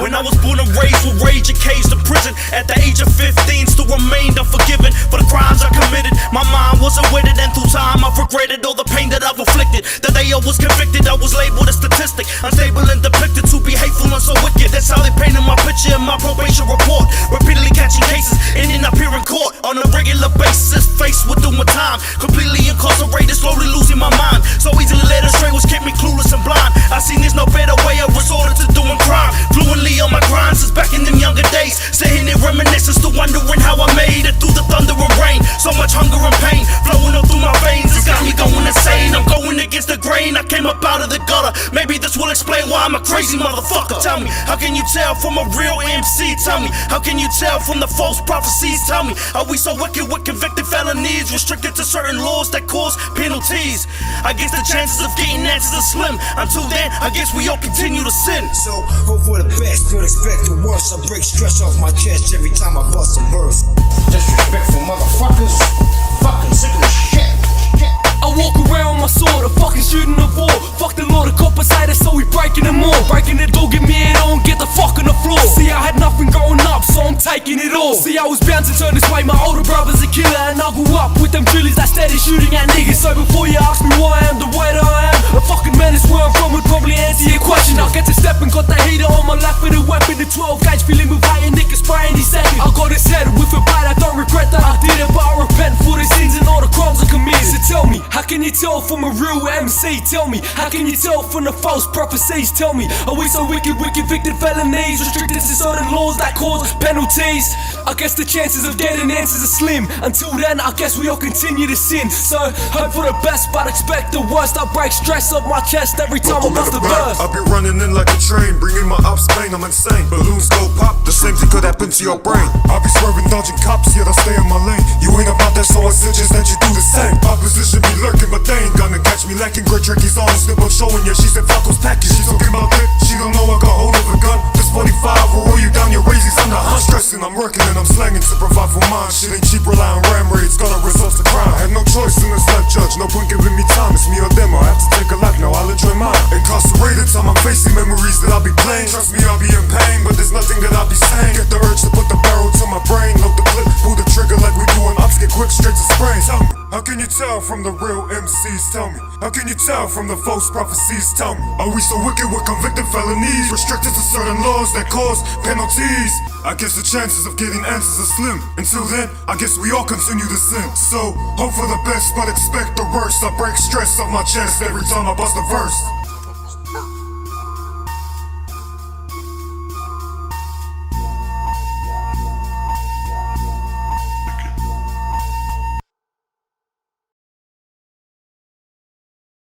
When I was born and raised with rage and caged in prison, at the age of 15 still remained unforgiven for the crimes I committed. My mind wasn't with it, and through time I've regretted all the pain that I've inflicted. The day I was convicted, I was labeled a statistic, unstable and depicted to be hateful and so wicked. That's how they painted my picture in my probation report. Repeatedly catching cases, ending up here in court on a regular basis, faced with doing time. Completely incarcerated, slowly losing my mind. So easily led astray, which kept me clueless and blind. I seen there's no better way, I resorted to doing crime. Fluently on my grind since back in them younger days, sitting there reminiscing, still wondering how I made it through the thunder and rain. So much hunger and pain flowing up through my veins, it's got me going insane. I'm going against the grain, I came up out of the gutter. Maybe this will explain why I'm a crazy motherfucker. Tell me, how can you tell from a real MC? Tell me, how can you tell from the false prophecies? Tell me, are we so wicked with convicted felonies, restricted to certain laws that cause penalties? I guess the chances of getting answers are slim. Until then, I guess we all continue to sin. So, hope for the best, don't expect the worst. I break stress off my chest every time I bust a verse. Disrespectful motherfuckers, fucking sick of shit. I walk around with my sword, a fucking shooting the war. Fuck the law, the cop beside us, so we breaking them all. Breaking the door, get me in on, get the fuck on the floor. See, I had nothing growing up, so I'm taking it all. See, I was bound to turn this way, my older brother's a killer, and I grew up with them drillies that steady shooting at niggas. So before you ask me why I am the way that I am, a fucking man is where I'm from would probably answer your question. I get to step and got the heater on my lap with a weapon, the 12 gauge feeling with fighting niggas spraying these seconds. I got his head with a bite, I don't regret that I did it, but I repent for the sins and all the crimes I committed. So tell me, how can you tell from a real MC? Tell me, how can you tell from the false prophecies? Tell me, are we so wicked with convicted felonies, restricted to certain laws that cause penalties? I guess the chances of getting answers are slim. Until then, I guess we all continue to sin. So, hope for the best, but expect the worst. I break stress off my chest every time I bust a verse. I'll be running in like a train, bringing my ops pain, I'm insane. Balloons go pop, the same thing could happen to your brain. I'll be swerving, dodging cops, yet I stay in my lane. You ain't about that, so I suggest that you do the same. Opposition be lurking, but they ain't gonna catch me lacking. Great trick, he's honest, but showing ya. She said Flacko's package, she's talking about it. She don't know I got hold of a gun. This 45 will roll you down your RAZEYs. I'm not stressing, I'm working and I'm slanging to provide for mine. Shit ain't cheap, rely on ram raids, gotta resort to crime. Had no choice in this life, judge, no point giving me time. It's me or them, I have to take a life, now I'll enjoy mine. Incarcerated, time I'm facing memories that I'll be playing. Trust me, I'll be in pain, but there's nothing that I'll be saying. Get the urge to put the barrel to my brain, load the clip, pull the trigger like we do on ops, get quick, straight to sprain. Tell me, how can you tell from the real MCs? Tell me, how can you tell from the false prophecies? Tell me, are we so wicked with convicted felonies, restricted to certain laws that cause penalties? I guess the chances of getting answers are slim. Until then, I guess we all continue to sin. So, hope for the best, but expect the worst. I break stress off my chest every time I bust a verse.